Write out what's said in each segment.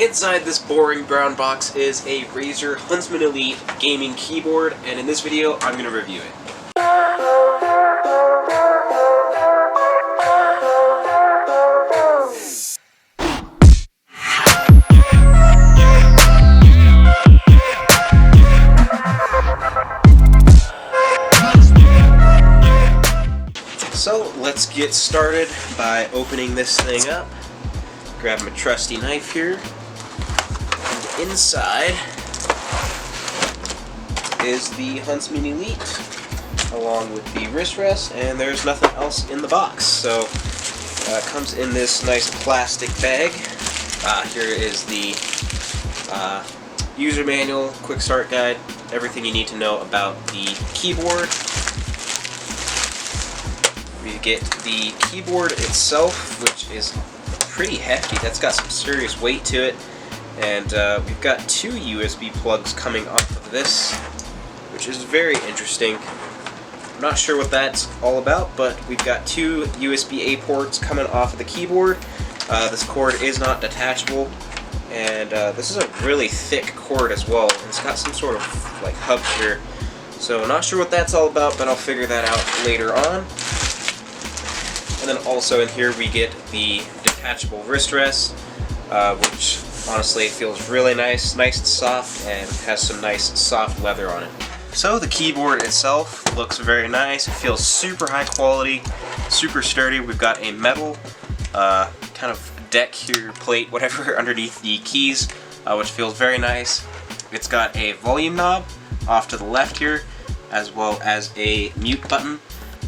Inside this boring brown box is a Razer Huntsman Elite gaming keyboard, and in this video I'm going to review it. So let's get started by opening this thing up. Grab my trusty knife here. And inside is the Huntsman Elite, along with the wrist rest, and there's nothing else in the box. So it comes in this nice plastic bag. Here is the user manual, quick start guide, everything you need to know about the keyboard. We get the keyboard itself, which is pretty hefty. That's got some serious weight to it. And we've got two USB plugs coming off of this, which is very interesting. I'm not sure what that's all about, but we've got two USB-A ports coming off of the keyboard. This cord is not detachable, and this is a really thick cord as well. It's got some sort of like hub here. So not sure what that's all about, but I'll figure that out later on. And then also in here we get the detachable wrist rest, which honestly feels really nice and soft, and has some nice soft leather on it. So the keyboard itself looks very nice. It feels super high quality, super sturdy. We've got a metal kind of deck here, plate, whatever, underneath the keys, which feels very nice. It's got a volume knob off to the left here, as well as a mute button.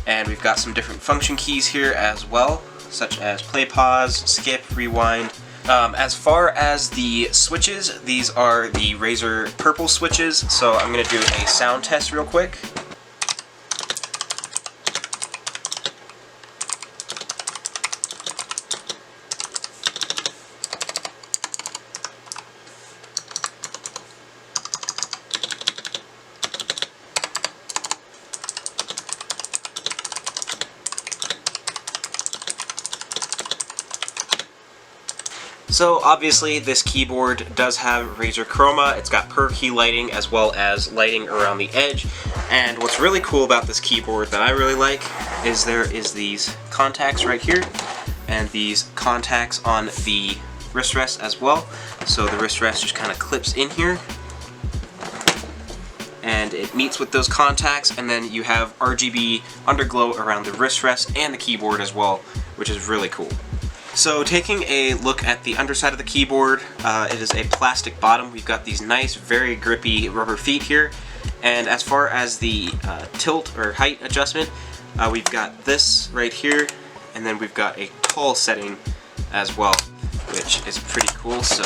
And we've got some different function keys here as well, such as play, pause, skip, rewind. As far as the switches, these are the Razer purple switches, so I'm going to do a sound test real quick. So obviously this keyboard does have Razer Chroma. It's got per key lighting as well as lighting around the edge. And what's really cool about this keyboard that I really like is there is these contacts right here and these contacts on the wrist rest as well. So the wrist rest just kind of clips in here and it meets with those contacts, and then you have RGB underglow around the wrist rest and the keyboard as well, which is really cool. So taking a look at the underside of the keyboard, it is a plastic bottom. We've got these nice, very grippy rubber feet here. And as far as the tilt or height adjustment, we've got this right here, and then we've got a tall setting as well, which is pretty cool. So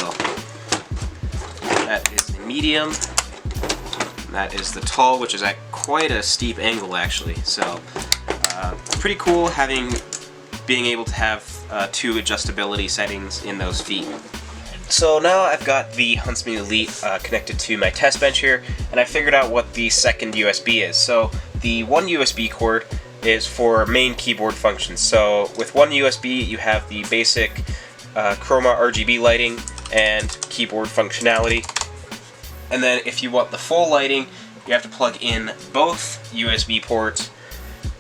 that is the medium, and that is the tall, which is at quite a steep angle actually. So pretty cool being able to have two adjustability settings in those feet. So now I've got the Huntsman Elite connected to my test bench here, and I figured out what the second USB is. So the one USB cord is for main keyboard functions. So with one USB you have the basic Chroma RGB lighting and keyboard functionality. And then if you want the full lighting, you have to plug in both USB ports,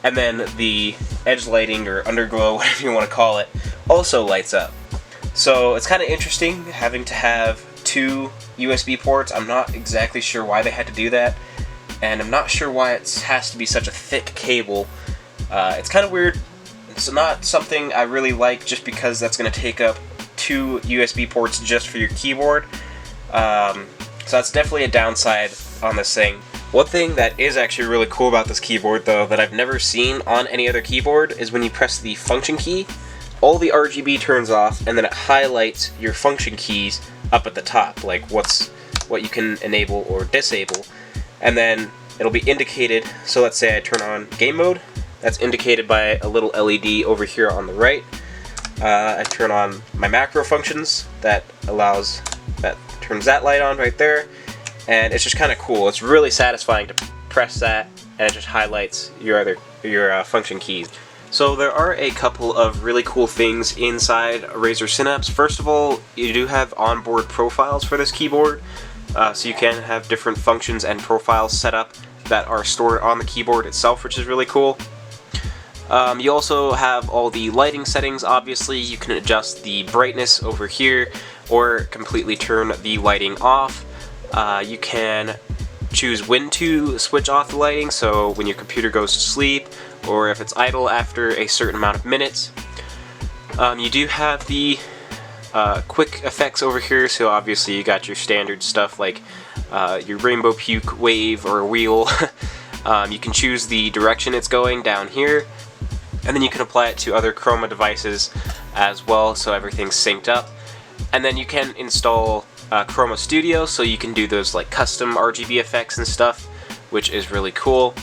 and then the edge lighting or underglow, whatever you want to call it, also lights up. So it's kind of interesting having to have two USB ports. I'm not exactly sure why they had to do that, and I'm not sure why it has to be such a thick cable. It's kind of weird. It's not something I really like, just because that's going to take up two USB ports just for your keyboard. So that's definitely a downside on this thing. One thing that is actually really cool about this keyboard, though, that I've never seen on any other keyboard, is when you press the function key, all the RGB turns off, and then it highlights your function keys up at the top, like what you can enable or disable, and then it'll be indicated. So let's say I turn on game mode, that's indicated by a little LED over here on the right. I turn on my macro functions, that turns that light on right there. And it's just kind of cool. It's really satisfying to press that, and it just highlights your function keys. So there are a couple of really cool things inside Razer Synapse. First of all, you do have onboard profiles for this keyboard, so you can have different functions and profiles set up that are stored on the keyboard itself, which is really cool. You also have all the lighting settings. Obviously, you can adjust the brightness over here or completely turn the lighting off. You can choose when to switch off the lighting, so when your computer goes to sleep or if it's idle after a certain amount of minutes. You do have the quick effects over here, so obviously you got your standard stuff like your rainbow puke wave or wheel. You can choose the direction it's going down here, and then you can apply it to other Chroma devices as well, so everything's synced up. And then you can install Chroma Studio, so you can do those like custom RGB effects and stuff, which is really cool.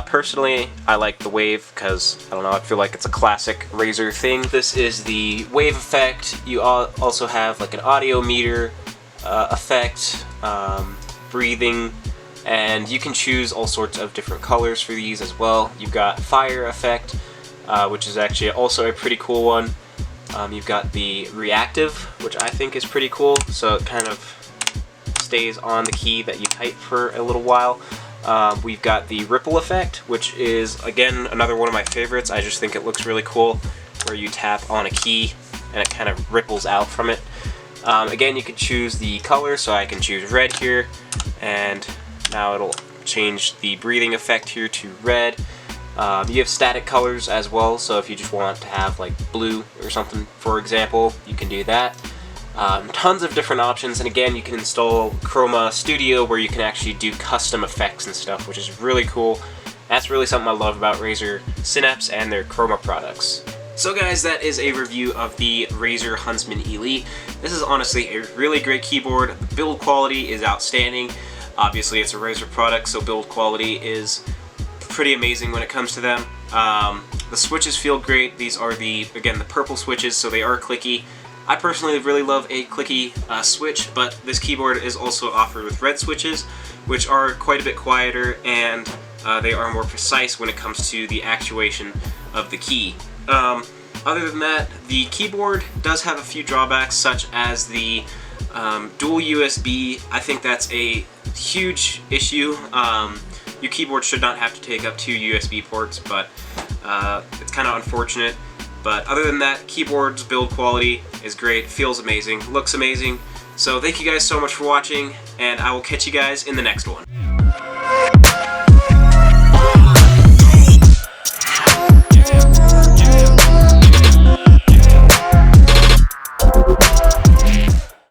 Personally, I like the wave because, I don't know, I feel like it's a classic Razer thing. This is the wave effect. You also have like an audio meter effect, breathing, and you can choose all sorts of different colors for these as well. You've got fire effect, which is actually also a pretty cool one. You've got the reactive, which I think is pretty cool, so it kind of stays on the key that you type for a little while. We've got the ripple effect, which is, again, another one of my favorites. I just think it looks really cool, where you tap on a key and it kind of ripples out from it. Again, you can choose the color, so I can choose red here, and now it'll change the breathing effect here to red. You have static colors as well, so if you just want to have like blue or something, for example, you can do that. Tons of different options, and again, you can install Chroma Studio where you can actually do custom effects and stuff, which is really cool. That's really something I love about Razer Synapse and their Chroma products. So guys, that is a review of the Razer Huntsman Elite. This is honestly a really great keyboard. The build quality is outstanding. Obviously it's a Razer product, so build quality is pretty amazing when it comes to them. The switches feel great. These are again, the purple switches, so they are clicky. I personally really love a clicky switch, but this keyboard is also offered with red switches, which are quite a bit quieter, and they are more precise when it comes to the actuation of the key. Other than that, the keyboard does have a few drawbacks, such as the dual USB. I think that's a huge issue. Your keyboard should not have to take up 2 USB ports, but it's kind of unfortunate. But other than that, keyboard's build quality is great, feels amazing, looks amazing. So thank you guys so much for watching, and I will catch you guys in the next one.